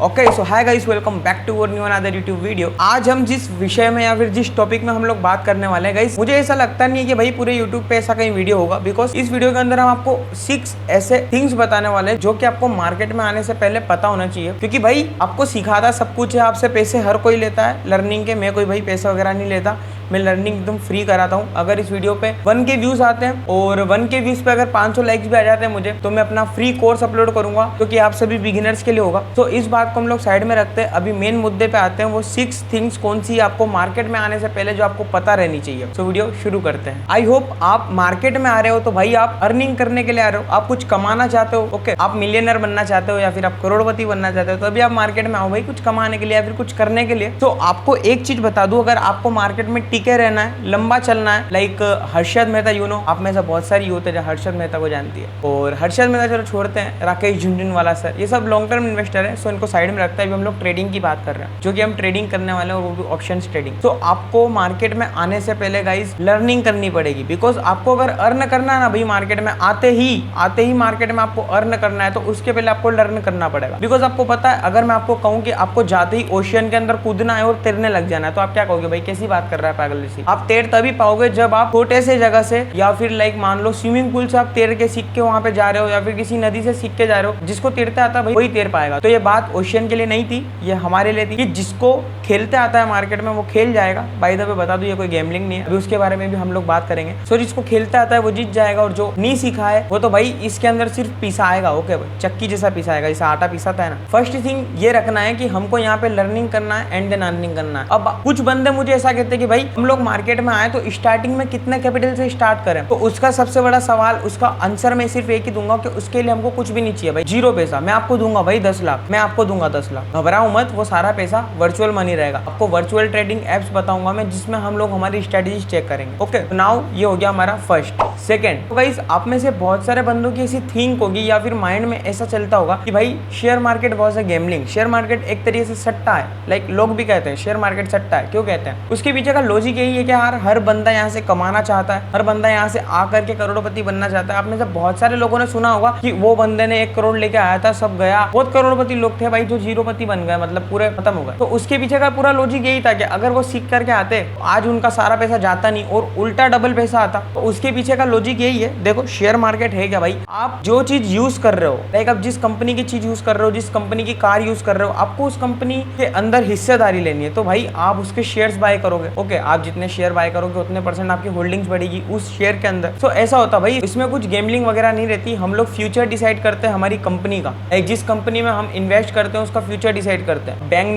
Okay so hi guys, welcome back to our new another YouTube video. आज हम जिस विषय में या फिर जिस टॉपिक में हम लोग बात करने वाले हैं गाइस, मुझे ऐसा लगता नहीं है कि भाई पूरे यूट्यूब पे ऐसा कहीं वीडियो होगा। बिकॉज इस वीडियो के अंदर हम आपको 6 ऐसे थिंग्स बताने वाले हैं जो कि आपको मार्केट में आने से पहले पता होना चाहिए। क्योंकि भाई आपको सिखाता सब कुछ है, आपसे पैसे हर कोई लेता है लर्निंग के। मैं कोई भाई पैसे वगैरह नहीं लेता, मैं लर्निंग एकदम फ्री कराता हूँ। अगर इस वीडियो पे 1K व्यूज आते हैं और 1K व्यूज पे अगर 500 लाइक्स भी आ जाते हैं मुझे, तो मैं अपना फ्री कोर्स अपलोड करूंगा जो कि आप सभी बिगिनर्स के लिए होगा। तो इस बात को हम लोग साइड में रखते हैं, अभी मेन मुद्दे पे आते हैं। वो 6 थिंग्स कौन सी आपको मार्केट में आने से पहले जो आपको पता रहनी चाहिए। तो वीडियो शुरू करते हैं। आई होप आप मार्केट में आ रहे हो तो भाई आप अर्निंग करने के लिए आ रहे हो, आप कुछ कमाना चाहते हो। ओके, आप मिलियनर बनना चाहते हो या फिर आप करोड़पति बनना चाहते हो, तो अभी आप मार्केट में आओ भाई कुछ कमाने के लिए या फिर कुछ करने के लिए। तो आपको एक चीज बता दूं, अगर आपको मार्केट में टिके रहना है, लंबा चलना है, like Harshad Mehta, you know, आप में से बहुत सारी यूथ है जो हर्षद मेहता को जानती है। और हर्षद मेहता चलो छोड़ते हैं, राकेश झुनझुनवाला सर, ये सब लॉन्ग टर्म इन्वेस्टर है, सो इनको साइड में रखता है। अभी हम लोग ट्रेडिंग की बात कर रहे हैं, जो कि हम ट्रेडिंग करने वाले हैं, और वो भी ऑप्शंस ट्रेडिंग। तो आपको मार्केट में आने से पहले गाइस लर्निंग करनी पड़ेगी। बिकॉज आपको अगर अर्न करना है ना भाई, मार्केट में आते ही मार्केट में आपको अर्न करना है, तो उसके पहले आपको लर्न करना पड़ेगा। बिकॉज आपको पता है, अगर मैं आपको कहूँ कि आपको जाते ही ओशियन के अंदर कूदना है और तैरने लग जाना है, तो आप क्या कहोगे भाई कैसी बात कर रहा है पागल जैसी। आप तैर तभी पाओगे जब आप छोटे से जगह से या फिर लाइक मान लो स्विमिंग पूल से आप तैर के सीख के वहां पे जा रहे हो, या फिर किसी नदी से सीख के जा रहे हो। जिसको तैरते आता है भाई वही तैर पाएगा। तो ये बात ओशियन के लिए नहीं थी, ये हमारे लिए थी कि जिसको खेलते आता है मार्केट में वो खेल जाएगा। बाय द वे बता दूं, ये कोई गैम्बलिंग नहीं है, अभी उसके बारे में भी हम लोग बात करेंगे। सो जिसको खेलते आता है वो जीत जाएगा, और जो नहीं सीखा है वो तो भाई इसके अंदर सिर्फ पिसाएगा। ओके भाई, चक्की जैसा पिसाएगा, जैसा आटा पिसाता है ना। फर्स्ट थिंग ये रखना है कि हमको यहाँ पे लर्निंग करना है एंड देन अर्निंग करना है। अब कुछ बंदे मुझे ऐसा कहते हैं कि भाई हम लोग मार्केट में आए तो स्टार्टिंग में कितने कैपिटल से स्टार्ट करें। तो उसका सबसे बड़ा सवाल, उसका आंसर मैं सिर्फ एक ही दूंगा कि उसके लिए हमको कुछ भी नहीं चाहिए भाई, 0 पैसा। मैं आपको दूंगा भाई 10 लाख, मैं आपको दूंगा 10 लाख। घबराओ मत, वो सारा पैसा वर्चुअल मनी रहेगा। आपको वर्चुअल ट्रेडिंग एप्स बताऊंगा मैं, जिसमें हम लोग हमारी स्ट्रेटेजी चेक करेंगे। ओके, तो नाउ ये हो गया हमारा फर्स्ट। सेकंड, तो गाइस आप में से बहुत सारे बंदों की ऐसी थिंक होगी या फिर माइंड में ऐसा चलता होगा कि भाई शेयर मार्केट बहुत है गैम्बलिंग, शेयर मार्केट एक तरीके से सट्टा है। लाइक लोग भी कहते हैं शेयर मार्केट सट्टा है। क्यों कहते हैं? उसके पीछे का लॉजिक यही है कि यार हर बंदा यहाँ से कमाना चाहता है, हर बंदा यहाँ से आकर के करोड़पति बनना चाहता है। आप में से बहुत सारे लोगों ने सुना होगा कि वो बंदे ने 1 करोड़ लेके आया था, सब गया। बहुत करोड़पति लोग थे भाई जो 0पति बन गए, मतलब पूरे खत्म हो गए। तो उसके पीछे का पूरा लॉजिक यही था कि अगर वो सीख करके आते तो आज उनका सारा पैसा जाता नहीं और उल्टा डबल पैसा आता। तो उसके पीछे का लॉजिक यही है। देखो शेयर मार्केट है क्या भाई, आप जो चीज यूज कर रहे हो, लाइक आप जिस कंपनी की चीज यूज कर रहे हो, जिस कंपनी की कार यूज कर रहे हो, आपको उस कंपनी के अंदर हिस्सेदारी लेनी है। तो भाई आप उसके शेयर्स बाय करोगे। ओके, आप जितने शेयर बाय करोगे उतने % आपकी होल्डिंग्स बढ़ेगी उस शेयर के अंदर। तो ऐसा होता भाई, इसमें कुछ गैम्बलिंग वगैरह नहीं रहती। हम लोग फ्यूचर डिसाइड करते हैं हमारी कंपनी का, जिस कंपनी में हम इन्वेस्ट करते हैं उसका फ्यूचर डिसाइड करते हैं। बैंक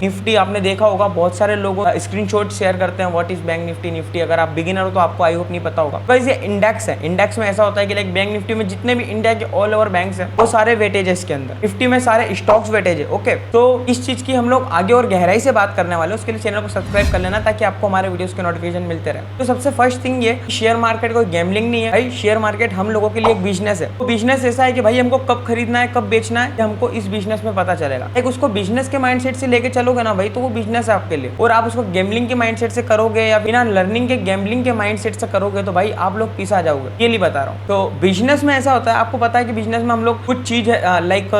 निफ्टी आपने देखा होगा, बहुत सारे लोग स्क्रीनशॉट शेयर करते हैं व्हाट इज बैंक निफ्टी। अगर आप बिगिनर हो तो आपको आई होप नहीं पता होगा। गाइस ये इंडेक्स है। इंडेक्स में ऐसा होता है कि लाइक बैंक निफ्टी में जितने भी इंडिया के ऑल ओवर बैंक्स हैं वो सारे वेटेज है इसके अंदर। निफ्टी में सारे स्टॉक्स वेटेज है। ओके, तो इस चीज की हम लोग आगे और गहराई से बात करने वाले हैं। उसके लिए चैनल को सब्सक्राइब कर लेना ताकि आपको हमारे वीडियोस के नोटिफिकेशन मिलते रहे। तो सबसे फर्स्ट थिंग ये, शेयर मार्केट कोई गैम्बलिंग नहीं है भाई। शेयर मार्केट हम लोगों के लिए एक बिजनेस है। तो बिजनेस ऐसा है कि भाई हमको कब खरीदना है कब बेचना है हमको इस बिजनेस में पता चलेगा। एक उसको बिजनेस के माइंडसेट से लेके चलोगे ना भाई, तो वो बिजनेस है आपके लिए। और आप उसको गैम्बलिंग के माइंडसेट से करोगे या बिना लर्निंग के गैम्बलिंग के माइंडसेट से करोगे तो भाई आप लोग पिसा जाओगे। ये नहीं बता रहा हूँ। तो बिजनेस में ऐसा होता है, आपको पता है कि बिजनेस में हम लोग कुछ चीज लाइक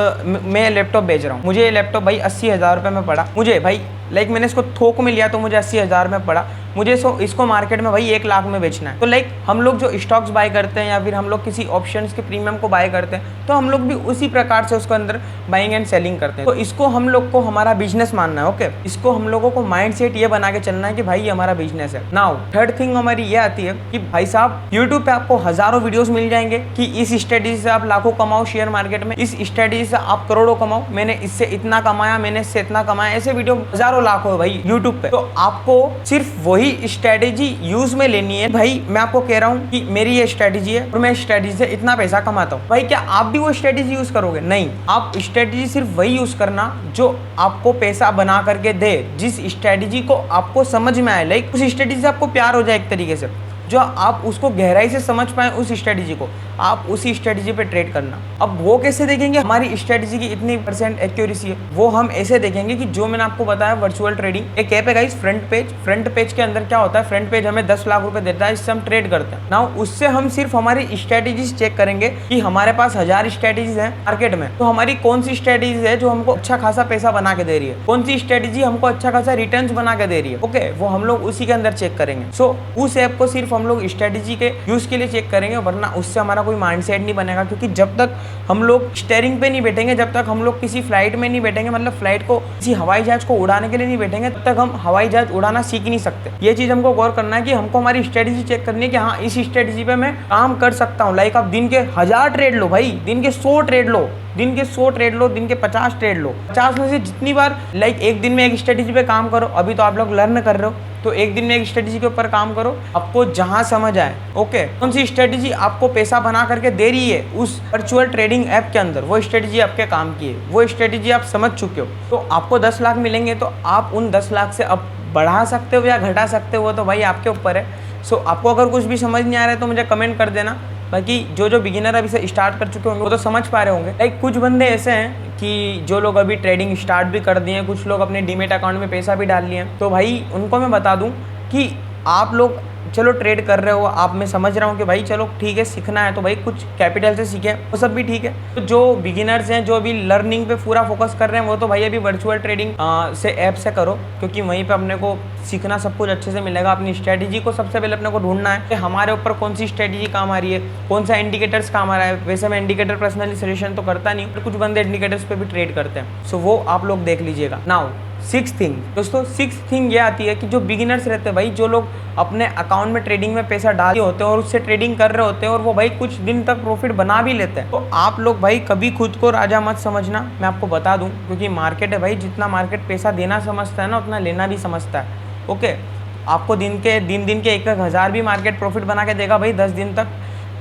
मैं लैपटॉप बेच रहा हूँ, मुझे ये लैपटॉप भाई 80,000 रुपए में पड़ा। मुझे भाई लाइक मैंने इसको थोक में लिया तो मुझे 80,000 में पड़ा। मुझे इसको मार्केट में भाई 1 लाख में बेचना है। तो लाइक हम लोग जो स्टॉक्स बाय करते हैं या फिर हम लोग किसी ऑप्शंस के प्रीमियम को बाय करते हैं, तो हम लोग भी उसी प्रकार से उसके अंदर बाइंग एंड सेलिंग करते हैं। तो इसको हम लोग को हमारा बिजनेस मानना है। ओके, इसको हम लोगों को माइंडसेट ये बना के चलना है कि भाई ये हमारा बिजनेस है। नाउ थर्ड थिंग हमारी ये आती है कि भाई साहब यूट्यूब पे आपको हजारों वीडियोस मिल जाएंगे कि इस स्ट्रेटेजी से आप लाखों कमाओ शेयर मार्केट में, इस स्ट्रेटेजी से आप करोड़ों कमाओ, मैंने इससे इतना कमाया, मैंने इससे इतना कमाया। ऐसे वीडियो हजारों लाखों है भाई यूट्यूब पे। तो आपको सिर्फ वही स्ट्रेटेजी यूज में लेनी है। भाई मैं आपको कह रहा हूँ कि मेरी ये स्ट्रेटेजी है और मैं स्ट्रेटेजी से इतना पैसा कमाता हूँ, भाई क्या आप भी वो स्ट्रेटेजी यूज करोगे? नहीं, आप स्ट्रेटेजी सिर्फ वही यूज करना जो आपको पैसा बना करके दे, जिस स्ट्रेटेजी को आपको समझ में आए, लाइक उस स्ट्रेटेजी से आपको प्यार हो जाए एक तरीके से, जो आप उसको गहराई से समझ पाए उस स्ट्रेटेजी को। आप उसी स्ट्रेटेजी पे ट्रेड करना। अब वो कैसे देखेंगे हमारी स्ट्रेटेजी की इतनी % एक्यूरेसी है, वो हम ऐसे देखेंगे कि जो मैंने आपको बताया वर्चुअल ट्रेडिंग एक ऐप है गाइस, फ्रंट पेज के अंदर क्या होता है, फ्रंट पेज हमें 10 लाख रुपए देता है, इससे हम ट्रेड करते हैं ना। उससे हम सिर्फ हमारी स्ट्रेटेजीज चेक करेंगे कि हमारे पास 1000 स्ट्रेटेजीज हैं मार्केट में, तो हमारी कौन सी स्ट्रेटेजी है जो हमको अच्छा खासा पैसा बना के दे रही है, कौन सी स्ट्रेटेजी हमको अच्छा खासा रिटर्न्स बना के दे रही है। ओके, वो हम लोग उसी के अंदर चेक करेंगे। सो उस ऐप को सिर्फ हम लोग स्ट्रेटेजी के यूज के लिए चेक करेंगे, वरना उससे हमारा कोई माइंडसेट नहीं बनेगा। क्योंकि जब तक हम लोग स्टीयरिंग पे नहीं बैठेंगे, जब तक हम लोग किसी फ्लाइट में नहीं बैठेंगे, मतलब फ्लाइट को किसी हवाई जहाज को उड़ाने के लिए नहीं बैठेंगे, तब तक हम हवाई जहाज उड़ाना सीख नहीं सकते। ये चीज हमको गौर करना है कि हमको हमारी स्ट्रेटेजी चेक करनी है कि हाँ इस स्ट्रेटेजी पे मैं काम कर सकता हूँ। लाइक आप दिन के 1000 ट्रेड लो भाई, दिन के 100 ट्रेड लो, दिन के 100 ट्रेड लो, दिन के 50 ट्रेड लो। 50 में से जितनी बार लाइक एक दिन में एक स्ट्रेटेजी पे काम करो। अभी तो आप लोग लर्न कर रहे हो, तो एक दिन में एक स्ट्रेटेजी के ऊपर काम करो, आपको जहां समझ आए। ओके, कौन सी स्ट्रेटेजी आपको पैसा बना करके दे रही है उस वर्चुअल ट्रेडिंग ऐप के अंदर, वो स्ट्रेटेजी आपके काम की है, वो स्ट्रेटेजी आप समझ चुके हो, तो आपको 10 लाख मिलेंगे। तो आप उन 10 लाख से अब बढ़ा सकते हो या घटा सकते हो, तो भाई आपके ऊपर है। सो आपको अगर कुछ भी समझ नहीं आ रहा है तो मुझे कमेंट कर देना। बाकी जो बिगिनर अभी से स्टार्ट कर चुके होंगे वो तो समझ पा रहे होंगे। लाइक कुछ बंदे ऐसे हैं कि जो लोग अभी ट्रेडिंग स्टार्ट भी कर दिए हैं, कुछ लोग अपने डीमेट अकाउंट में पैसा भी डाल लिए हैं। तो भाई उनको मैं बता दूं कि आप लोग चलो ट्रेड कर रहे हो, आप मैं समझ रहा हूँ कि भाई चलो ठीक है, सीखना है तो भाई कुछ कैपिटल से सीखें, वो सब भी ठीक है। तो जो बिगिनर्स हैं, जो अभी लर्निंग पे पूरा फोकस कर रहे हैं, वो तो भाई अभी वर्चुअल ट्रेडिंग से ऐप से करो, क्योंकि वहीं पे अपने को सीखना सब कुछ अच्छे से मिलेगा। अपनी स्ट्रेटेजी को सबसे पहले अपने को ढूंढना है कि हमारे ऊपर कौन सी स्ट्रेटेजी काम आ रही है, कौन सा इंडिकेटर्स काम आ रहा है। वैसे मैं इंडिकेटर पर्सनली सजेशन तो करता नहीं, पर कुछ बंदे इंडिकेटर्स पे भी ट्रेड करते हैं, सो वो आप लोग देख लीजिएगा। नाउ 6th थिंग दोस्तों, 6th थिंग ये आती है कि जो बिगिनर्स रहते हैं भाई, जो लोग अपने अकाउंट में ट्रेडिंग में पैसा डाल होते हैं और उससे ट्रेडिंग कर रहे होते हैं और वो भाई कुछ दिन तक प्रॉफिट बना भी लेते हैं, तो आप लोग भाई कभी खुद को राजा मत समझना। मैं आपको बता दूं, क्योंकि मार्केट है भाई, जितना मार्केट पैसा देना समझता है ना, उतना लेना भी समझता है। ओके, आपको दिन के 1-1 हज़ार भी मार्केट प्रॉफिट बना के देगा भाई। 10 दिन तक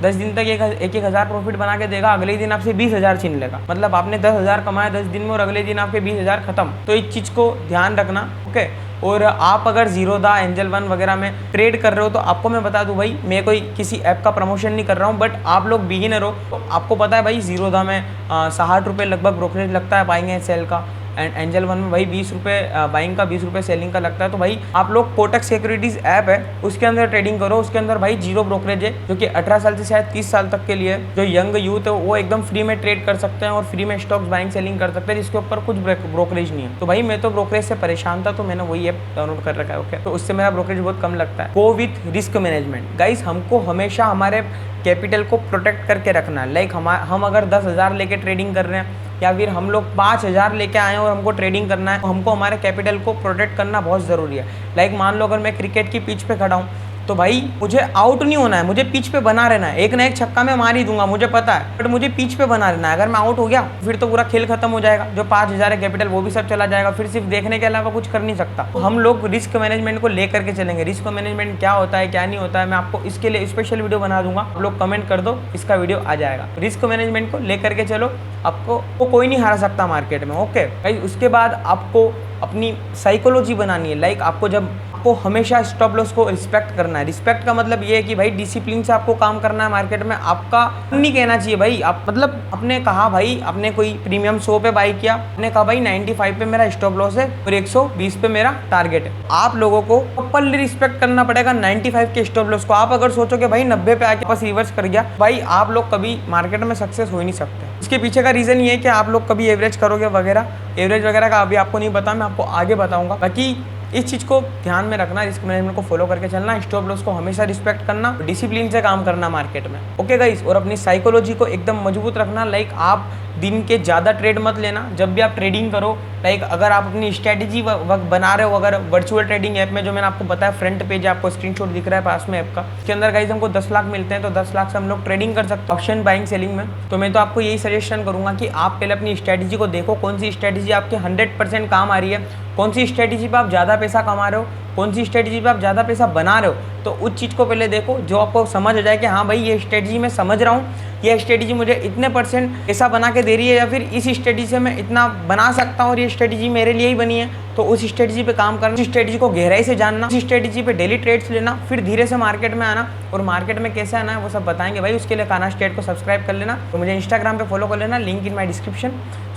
1 हज़ार प्रॉफिट बना के देगा, अगले दिन आपसे 20,000 छीन लेगा। मतलब आपने 10,000 कमाया 10 दिन में और अगले दिन आपके 20,000 खत्म। तो इस चीज़ को ध्यान रखना। ओके, और आप अगर ज़ीरोधा, एंजल वन वगैरह में ट्रेड कर रहे हो, तो आपको मैं बता दूं भाई, मैं कोई किसी ऐप का प्रमोशन नहीं कर रहा हूं, बट आप लोग बिगिनर हो तो आपको पता है भाई, ज़ीरोधा में 60 रुपये लगभग ब्रोकरेज लगता है बाइंग एंड सेल का, एंड एंजल वन में भाई 20 रुपये बाइंग का, 20 रुपये सेलिंग का लगता है। तो भाई आप लोग कोटक सिक्योरिटीज़ ऐप है, उसके अंदर ट्रेडिंग करो। उसके अंदर भाई 0 ब्रोकरेज है, जो कि 18 साल से शायद 30 साल तक के लिए जो यंग यूथ है वो एकदम फ्री में ट्रेड कर सकते हैं और फ्री में स्टॉक्स बाइंग सेलिंग कर सकते हैं, जिसके ऊपर कुछ ब्रोकरेज नहीं है। तो भाई मैं तो ब्रोकरेज से परेशान था, तो मैंने वही ऐप डाउनलोड कर रखा है। ओके, तो उससे मेरा ब्रोकरेज बहुत कम लगता है। Go with risk management guys, हमको हमेशा हमारे कैपिटल को प्रोटेक्ट करके रखना है। लाइक हम अगर 10,000 लेके ट्रेडिंग कर रहे हैं, या फिर हम लोग 5,000 लेके आए हैं और हमको ट्रेडिंग करना है, तो हमको हमारे कैपिटल को प्रोटेक्ट करना बहुत ज़रूरी है। लाइक मान लो अगर मैं क्रिकेट की पिच पे खड़ा हूँ, तो भाई मुझे आउट नहीं होना है, मुझे पिच पे बना रहना है। एक ना एक छक्का मैं मार ही दूंगा, मुझे पता है, बट मुझे पिच पे बना रहना है। अगर मैं आउट हो गया फिर तो पूरा खेल खत्म हो जाएगा, जो 5,000 है कैपिटल वो भी सब चला जाएगा, फिर सिर्फ देखने के अलावा कुछ कर नहीं सकता। तो हम लोग रिस्क मैनेजमेंट को लेकर के चलेंगे। रिस्क मैनेजमेंट क्या होता है, क्या नहीं होता है, मैं आपको इसके लिए स्पेशल वीडियो बना दूंगा। आप लोग कमेंट कर दो, इसका वीडियो आ जाएगा। रिस्क मैनेजमेंट को लेकर के चलो, आपको कोई नहीं हरा सकता मार्केट में। ओके भाई, उसके बाद आपको अपनी साइकोलॉजी बनानी है। लाइक आपको हमेशा स्टॉप लॉस को रिस्पेक्ट करना है। रिस्पेक्ट का मतलब ये है कि भाई डिसिप्लिन से आपको काम करना है मार्केट में। आपका नहीं कहना चाहिए भाई, आप मतलब आपने कहा भाई, आपने कोई प्रीमियम 100 पे बाई किया, आपने कहा भाई 95 पे मेरा स्टॉप लॉस है और 120 पे मेरा टारगेट है। आप लोगों को प्रॉपर्ली रिस्पेक्ट करना पड़ेगा 95 के स्टॉप लॉस को। आप अगर सोचो कि भाई 90 पे आके बस रिवर्स कर गया, भाई आप लोग कभी मार्केट में सक्सेस हो ही नहीं सकते। इसके पीछे का रीजन ये है कि आप लोग कभी एवरेज करोगे वगैरह, एवरेज वगैरह का अभी आपको नहीं पता, मैं आपको आगे बताऊंगा। बाकी इस चीज़ को ध्यान में रखना, रिस्क मैनेजमेंट को फॉलो करके चलना, स्टॉप लॉस को हमेशा रिस्पेक्ट करना, डिसिप्लिन से काम करना मार्केट में। ओके गाइस, और अपनी साइकोलॉजी को एकदम मजबूत रखना। लाइक आप दिन के ज़्यादा ट्रेड मत लेना जब भी आप ट्रेडिंग करो। लाइक अगर आप अपनी स्ट्रेटेजी बना रहे हो, अगर वर्चुअल ट्रेडिंग ऐप में जो मैंने आपको बताया, फ्रंट पेज आपको स्क्रीनशॉट दिख रहा है पास में ऐप का, इसके अंदर गाइस हमको 10 लाख मिलते हैं, तो 10 लाख से हम लोग ट्रेडिंग कर सकते हैं ऑप्शन बाइंग सेलिंग में। तो मैं तो आपको यही सजेशन करूंगा कि आप पहले अपनी स्ट्रेटेजी को देखो, कौन सी स्ट्रेटेजी आपके 100% काम आ रही है, कौन सी स्ट्रेटेजी पर आप ज़्यादा पैसा कमा रहे हो, कौन सी स्ट्रेटेजी पे आप ज़्यादा पैसा बना रहे हो। तो उस चीज़ को पहले देखो जो आपको समझ आ जाए कि हाँ भाई ये स्ट्रेटजी मैं समझ रहा हूँ, ये स्ट्रेटजी मुझे इतने % ऐसा बना के दे रही है, या फिर इस स्ट्रेटजी से मैं इतना बना सकता हूँ और ये स्ट्रेटजी मेरे लिए ही बनी है, तो उस स्ट्रेटजी पे काम करना, उस स्ट्रेटजी को गहराई से जानना, उस स्ट्रेटजी पे डेली ट्रेड्स लेना, फिर धीरे से मार्केट में आना, और मार्केट में कैसे आना है वो सब बताएंगे भाई। उसके लिए खाना स्टेट को सब्सक्राइब कर लेना, तो मुझे इंस्टाग्राम पे फॉलो कर लेना, link in my description.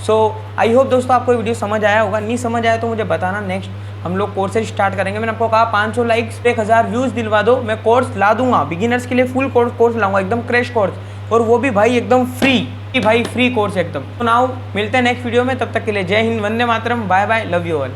So I hope दोस्तों आपको वीडियो समझ आया होगा, नहीं समझ आया तो मुझे बताना। नेक्स्ट हम लोग कोर्सेज स्टार्ट करेंगे, मैंने आपको कहा 500 लाइक्स 1000 व्यूज़ दिलवा दो, मैं कोर्स ला दूंगा बिगिनर्स के लिए, फुल कोर्स लाऊंगा, एकदम क्रैश कोर्स, और वो भी भाई एकदम फ्री, भाई फ्री कोर्स एकदम। तो नाउ मिलते हैं नेक्स्ट वीडियो में, तब तक के लिए जय हिंद, वंदे मातरम, bye bye, love you all.